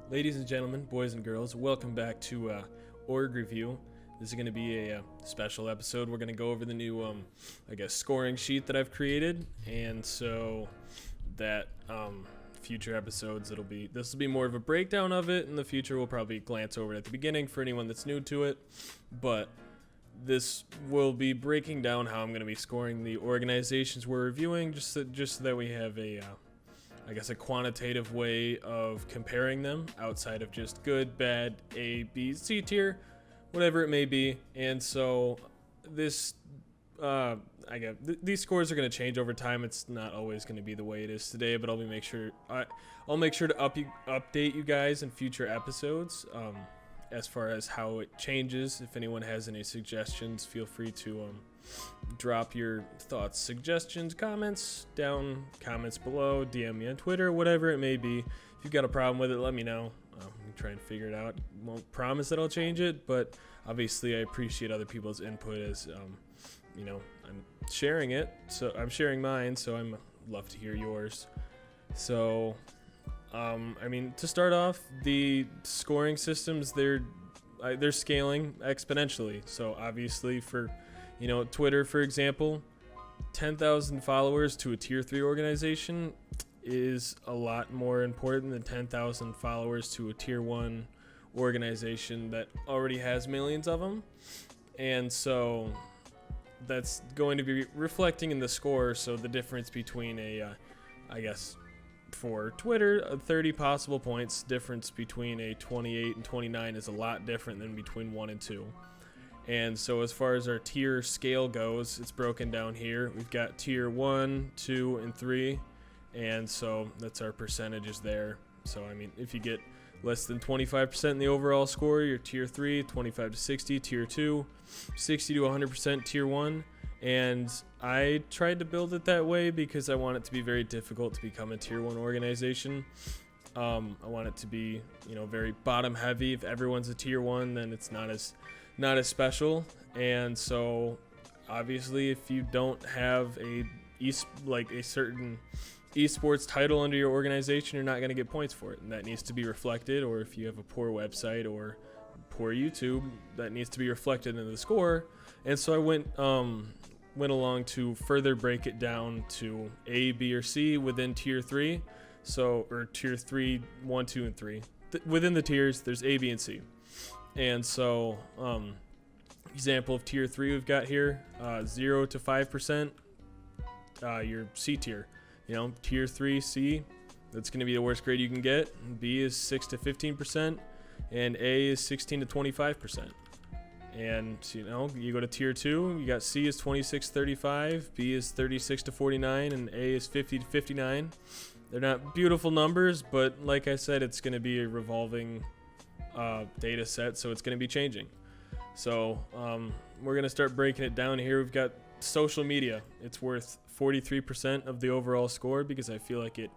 Ladies and gentlemen, boys and girls, welcome back to Org Review. This is going to be a special episode. We're going to go over the new, scoring sheet that I've created, and so that future episodes, this will be more of a breakdown of it. In the future, we'll probably glance over it at the beginning for anyone that's new to it, but this will be breaking down how I'm going to be scoring the organizations we're reviewing, just so that we have a quantitative way of comparing them outside of just good, bad, A, B, C tier, whatever it may be. And so these scores are going to change over time. It's not always going to be the way it is today, but I'll make sure to update you guys in future episodes as far as how it changes. If anyone has any suggestions, feel free to drop your thoughts, suggestions, comments below, DM me on Twitter, whatever it may be. If you've got a problem with it, let me know. We can try and figure it out. Won't promise that I'll change it, but obviously I appreciate other people's input as, I'm sharing it. So I'm sharing mine, so I'm love to hear yours. So, to start off, the scoring systems, they're scaling exponentially. So obviously for Twitter, for example, 10,000 followers to a tier 3 organization is a lot more important than 10,000 followers to a tier 1 organization that already has millions of them. And so that's going to be reflecting in the score. So the difference between for Twitter, 30 possible points difference between a 28 and 29 is a lot different than between 1 and 2. And so as far as our tier scale goes, it's broken down here. We've got tier 1, 2, and 3. And so that's our percentages there. So, if you get less than 25% in the overall score, you're tier 3, 25 to 60, tier 2, 60 to 100% tier 1. And I tried to build it that way because I want it to be very difficult to become a tier 1 organization. I want it to be, very bottom heavy. If everyone's a tier 1, then it's not as special. And so obviously if you don't have a certain esports title under your organization, you're not going to get points for it, and that needs to be reflected. Or if you have a poor website or poor YouTube, that needs to be reflected in the score. And so I went along to further break it down to A, B, or C within tier 3. Or tier 3, 1, 2, and 3. Within the tiers, there's A, B, and C. And so, example of tier 3 we've got here, 0 to 5%, your C tier. Tier 3 C, that's going to be the worst grade you can get. B is 6 to 15%, and A is 16 to 25%. And, you go to tier 2, you got C is 26 to 35, B is 36 to 49, and A is 50 to 59. They're not beautiful numbers, but like I said, it's going to be a revolving data set, so it's going to be changing. So we're going to start breaking it down here. We've got social media. It's worth 43% of the overall score because I feel like it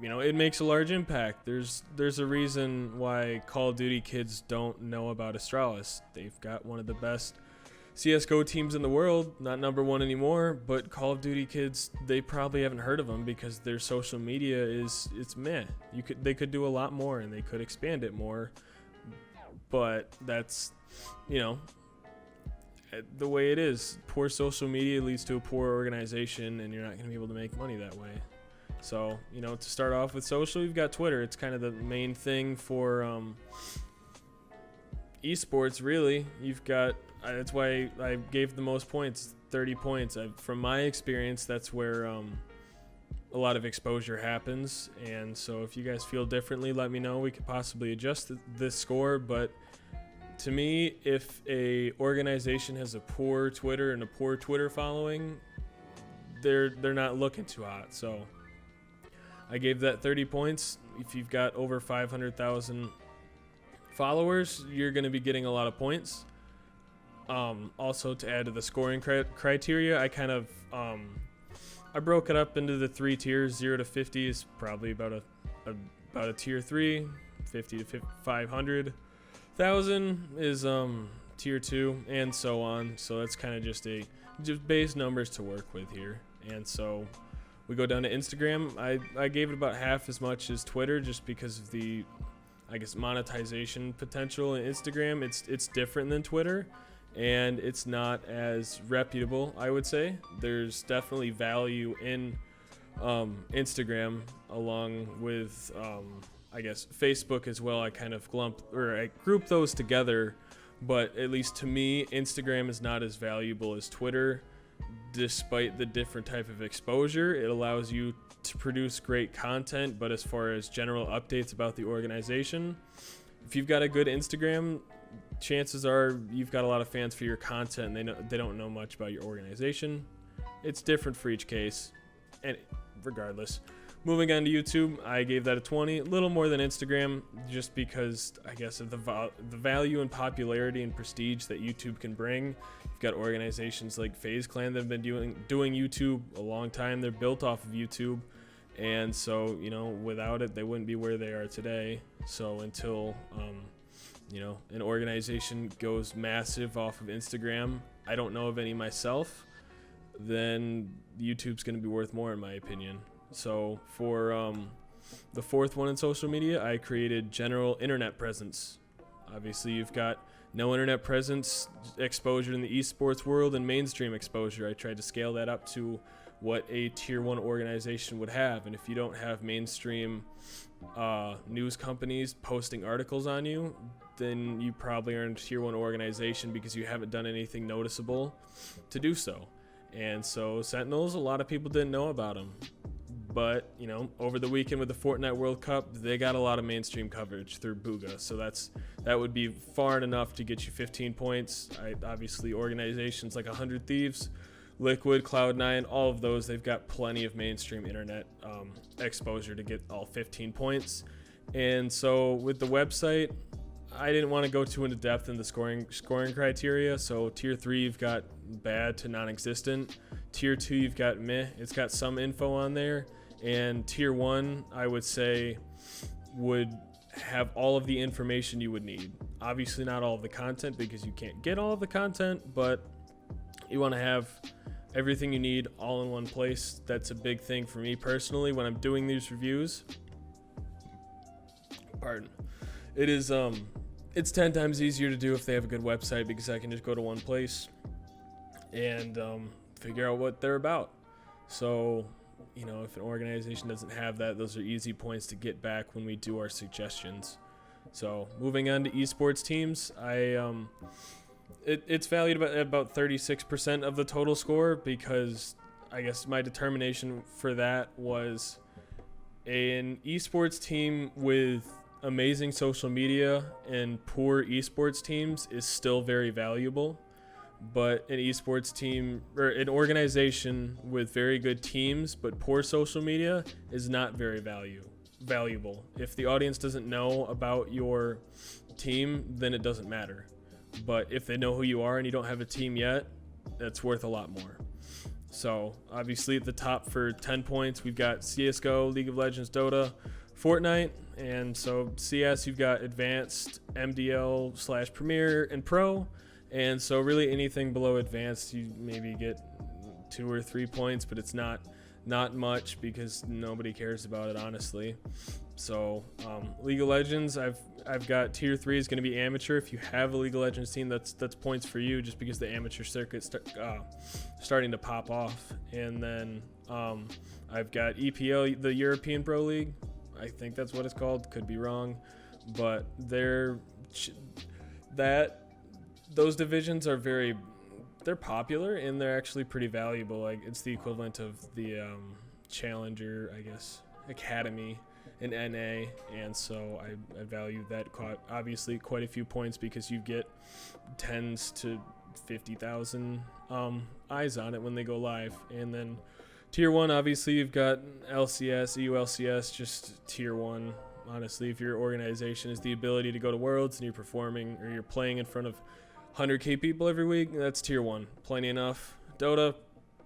makes a large impact. There's a reason why Call of Duty kids don't know about Astralis. They've got one of the best CSGO teams in the world, not number 1 anymore, but Call of Duty kids, they probably haven't heard of them because their social media it's meh. They could do a lot more and they could expand it more, but that's the way it is. Poor social media leads to a poor organization, and you're not going to be able to make money that way. So, to start off with social, we've got Twitter. It's kind of the main thing for esports, really. You've got, that's why I gave the most points, 30 points. From my experience, that's where a lot of exposure happens. And so if you guys feel differently, let me know. We could possibly adjust this score. But to me, if a organization has a poor Twitter and a poor Twitter following, they're not looking too hot. So I gave that 30 points. If you've got over 500,000 followers, you're going to be getting a lot of points. Also, to add to the scoring criteria, I kind of I broke it up into the 3 tiers. 0 to 50 is probably about a tier 3. 50 to 500,000 is tier 2, and so on. So that's kind of just base numbers to work with here. And so we go down to Instagram. I gave it about half as much as Twitter just because of the I guess, monetization potential in Instagram. It's different than Twitter, and it's not as reputable, I would say. There's definitely value in Instagram, along with I guess Facebook as well. I kind of group those together, but at least to me, Instagram is not as valuable as Twitter. Despite the different type of exposure, it allows you to produce great content, but as far as general updates about the organization, if you've got a good Instagram, chances are you've got a lot of fans for your content, and they don't know much about your organization. It's different for each case, and regardless. Moving on to YouTube, I gave that a 20, a little more than Instagram, just because I guess of the value and popularity and prestige that YouTube can bring. You've got organizations like FaZe Clan that have been doing YouTube a long time. They're built off of YouTube, and so without it, they wouldn't be where they are today. So until an organization goes massive off of Instagram, I don't know of any myself, then YouTube's going to be worth more in my opinion. So for the fourth one in social media, I created general internet presence. Obviously, you've got no internet presence exposure in the esports world and mainstream exposure. I tried to scale that up to what a tier 1 organization would have. And if you don't have mainstream news companies posting articles on you, then you probably aren't a tier 1 organization because you haven't done anything noticeable to do so. And so Sentinels, a lot of people didn't know about them. But, over the weekend with the Fortnite World Cup, they got a lot of mainstream coverage through Booga. So that would be far enough to get you 15 points. Obviously, organizations like 100 Thieves, Liquid, Cloud9, all of those, they've got plenty of mainstream internet exposure to get all 15 points. And so with the website, I didn't want to go too into depth in the scoring criteria. So tier 3, you've got bad to non-existent. Tier 2, you've got meh. It's got some info on there. And tier 1, I would say, would have all of the information you would need. Obviously not all of the content because you can't get all of the content, but you want to have everything you need all in one place. That's a big thing for me personally when I'm doing these reviews. Pardon. It is it's 10 times easier to do if they have a good website because I can just go to one place and figure out what they're about. So, if an organization doesn't have that, those are easy points to get back when we do our suggestions. So, moving on to esports teams, it's valued at about 36% of the total score because I guess my determination for that was an esports team with amazing social media and poor esports teams is still very valuable. But an esports team or an organization with very good teams but poor social media is not very valuable. If the audience doesn't know about your team, then it doesn't matter. But if they know who you are and you don't have a team yet, that's worth a lot more. So obviously at the top for 10 points, we've got CSGO, League of Legends, Dota, Fortnite. And so CS, you've got Advanced, MDL / Premier, and Pro. And so really anything below Advanced, you maybe get 2 or 3 points, but it's not much because nobody cares about it, honestly. So League of Legends, I've got tier 3 is going to be amateur. If you have a League of Legends team, that's points for you just because the amateur circuit's starting to pop off. And then I've got EPL, the European Pro League. I think that's what it's called. Could be wrong, but those divisions are they're popular and they're actually pretty valuable. Like it's the equivalent of the Challenger, I guess, Academy in NA, and so I value that obviously quite a few points because you get tens to 50,000 eyes on it when they go live. And then tier 1, obviously you've got LCS, EULCS, just tier 1. Honestly, if your organization has the ability to go to Worlds and you're performing or you're playing in front of 100k people every week, that's tier 1. Plenty enough. Dota,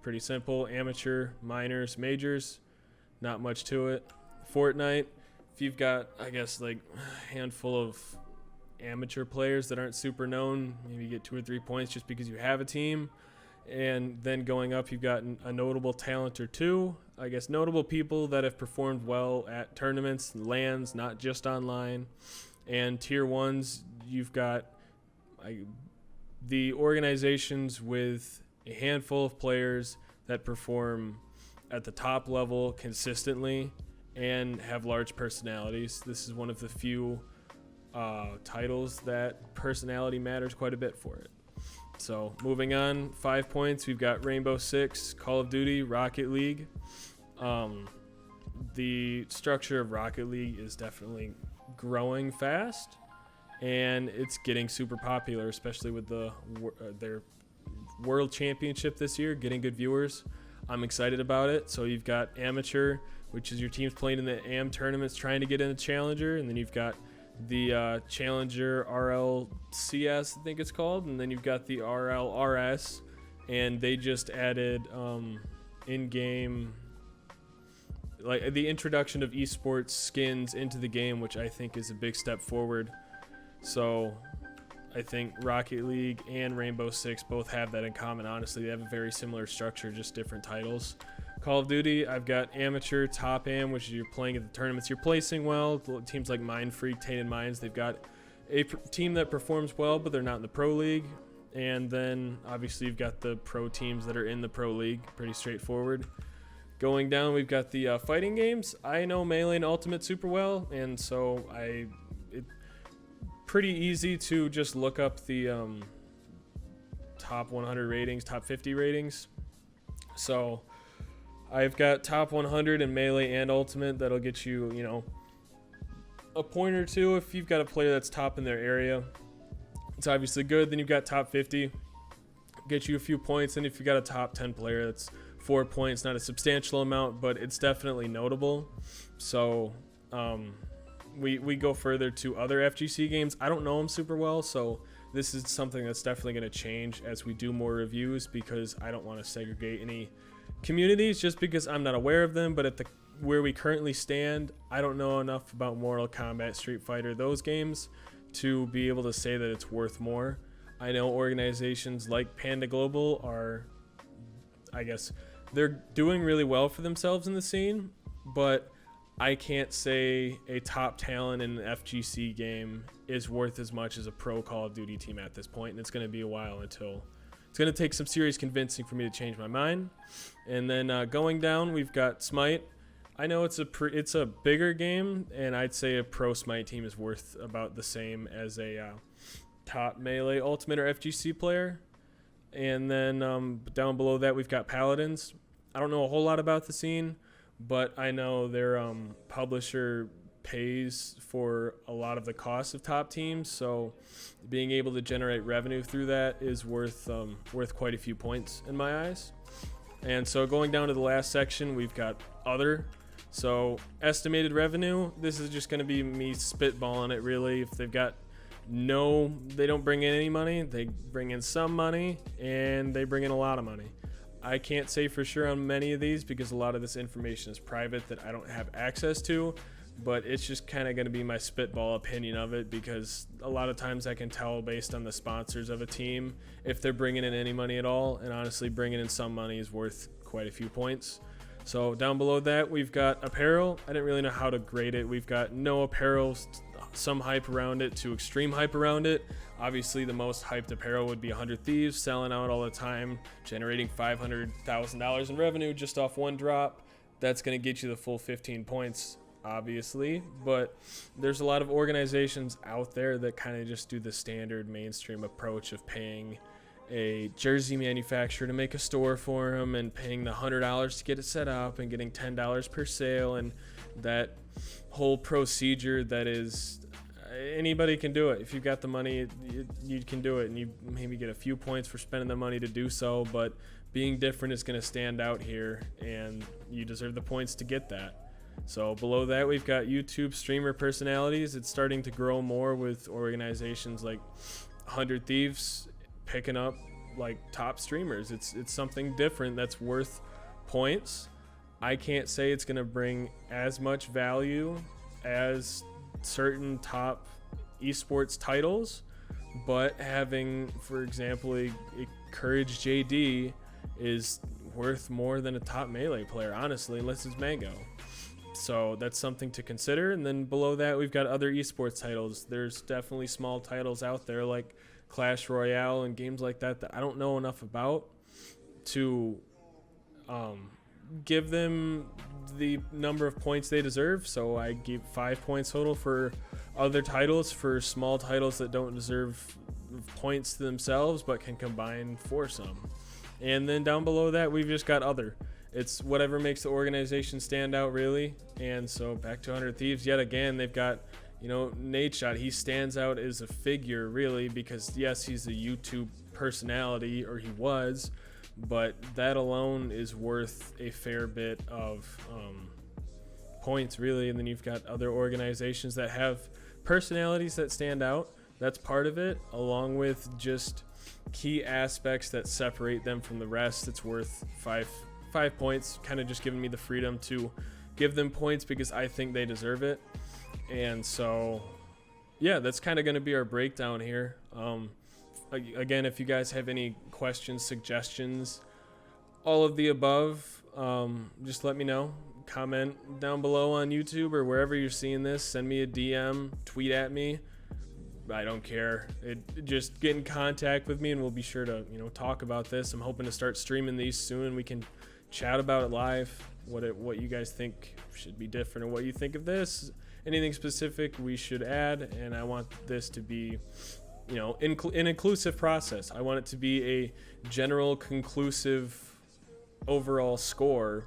pretty simple. Amateur, minors, majors, not much to it. Fortnite, if you've got, I guess, like a handful of amateur players that aren't super known, maybe you get 2 or 3 points just because you have a team. And then going up, you've got a notable talent or two. I guess notable people that have performed well at tournaments, LANs, not just online. And tier 1s, you've got the organizations with a handful of players that perform at the top level consistently and have large personalities. This is one of the few titles that personality matters quite a bit for it. So moving on, 5 points, we've got Rainbow Six, Call of Duty, Rocket League. The structure of Rocket League is definitely growing fast, and it's getting super popular, especially with their World Championship this year, getting good viewers. I'm excited about it. So you've got Amateur, which is your teams playing in the AM tournaments trying to get in the Challenger, and then you've got the Challenger RLCS, I think it's called, and then you've got the RLRS, and they just added in-game, like the introduction of esports skins into the game, which I think is a big step forward. So I think Rocket League and Rainbow Six both have that in common. Honestly, they have a very similar structure, just different titles. Call of Duty, I've got Amateur, Top Am, which is you're playing at the tournaments, you're placing well. Teams like Mind Freak, Tainted Minds, they've got a team that performs well, but they're not in the Pro League. And then obviously you've got the pro teams that are in the Pro League, pretty straightforward. Going down, we've got the fighting games. I know Melee and Ultimate super well, and so it's pretty easy to just look up the top 100 ratings, top 50 ratings. So I've got top 100 in Melee and Ultimate. That'll get you, a point or two if you've got a player that's top in their area. It's obviously good. Then you've got top 50, get you a few points. And if you've got a top 10 player, that's 4 points. Not a substantial amount, but it's definitely notable. So we go further to other FGC games. I don't know them super well, so this is something that's definitely going to change as we do more reviews, because I don't want to segregate any communities just because I'm not aware of them. But at where we currently stand, I don't know enough about Mortal Kombat, Street Fighter, those games to be able to say that it's worth more. I know organizations like Panda Global are, I guess, they're doing really well for themselves in the scene, but I can't say a top talent in an FGC game is worth as much as a pro Call of Duty team at this point, and it's going to be a while until it's going to take some serious convincing for me to change my mind. And then going down, we've got Smite. I know it's a bigger game, and I'd say a pro Smite team is worth about the same as a top Melee, Ultimate, or FGC player. And then down below that, we've got Paladins. I don't know a whole lot about the scene, but I know their publisher pays for a lot of the costs of top teams, so being able to generate revenue through that is worth quite a few points in my eyes. And so going down to the last section, we've got other. So estimated revenue, this is just going to be me spitballing it really. If they've got they don't bring in any money, they bring in some money, and they bring in a lot of money. I can't say for sure on many of these because a lot of this information is private that I don't have access to, but it's just kind of going to be my spitball opinion of it, because a lot of times I can tell based on the sponsors of a team if they're bringing in any money at all, and honestly bringing in some money is worth quite a few points. So down below that, we've got apparel. I didn't really know how to grade it. We've got no apparel, some hype around it to extreme hype around it. Obviously, the most hyped apparel would be 100 Thieves, selling out all the time, generating $500,000 in revenue just off one drop. That's going to get you the full 15 points, obviously. But there's a lot of organizations out there that kind of just do the standard mainstream approach of paying a jersey manufacturer to make a store for them and paying the $100 to get it set up and getting $10 per sale, and that whole procedure that is anybody can do it. If you've got the money, you can do it, and you maybe get a few points for spending the money to do so, but being different is going to stand out here, and you deserve the points to get that. So below that, we've got YouTube streamer personalities. It's starting to grow more with organizations like 100 Thieves picking up like top streamers. It's something different that's worth points. I can't say it's going to bring as much value as certain top esports titles, but having, for example, a Courage JD is worth more than a top Melee player, honestly, unless it's Mango. So that's something to consider. And then below that, we've got other esports titles. There's definitely small titles out there like Clash Royale and games like that I don't know enough about to give them the number of points they deserve. So I give 5 points total for other titles, for small titles that don't deserve points to themselves but can combine for some. And then down below that, we've just got other. It's whatever makes the organization stand out, really. And so back to 100 Thieves yet again. They've got, Nadeshot. He stands out as a figure, really, because yes, he's a YouTube personality, or he was, but that alone is worth a fair bit of points, really. And then you've got other organizations that have personalities that stand out. That's part of it, along with just key aspects that separate them from the rest. It's worth five points, kind of just giving me the freedom to give them points because I think they deserve it. And so, yeah, that's kind of going to be our breakdown here. Again, if you guys have any questions, suggestions, all of the above, just let me know. Comment down below on YouTube or wherever you're seeing this. Send me a DM, tweet at me. I don't care. Just get in contact with me, and we'll be sure to talk about this. I'm hoping to start streaming these soon. We can chat about it live. What you guys think should be different, or what you think of this. Anything specific we should add, and I want this to be an inclusive process. I want it to be a general, conclusive, overall score,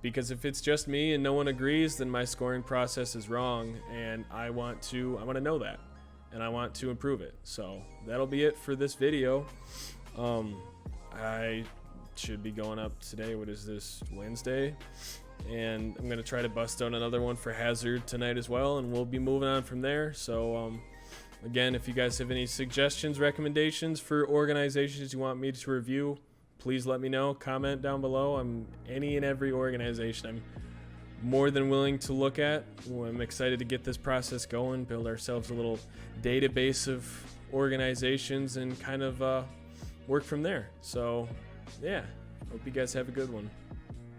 because if it's just me and no one agrees, then my scoring process is wrong, and I want to know that, and I want to improve it. So that'll be it for this video. I should be going up today. What is this, Wednesday? And I'm gonna try to bust out another one for Hazard tonight as well, and we'll be moving on from there. So again, if you guys have any suggestions, recommendations for organizations you want me to review, please let me know. Comment down below. I'm any and every organization I'm more than willing to look at. I'm excited to get this process going, build ourselves a little database of organizations, and kind of work from there. So yeah, hope you guys have a good one.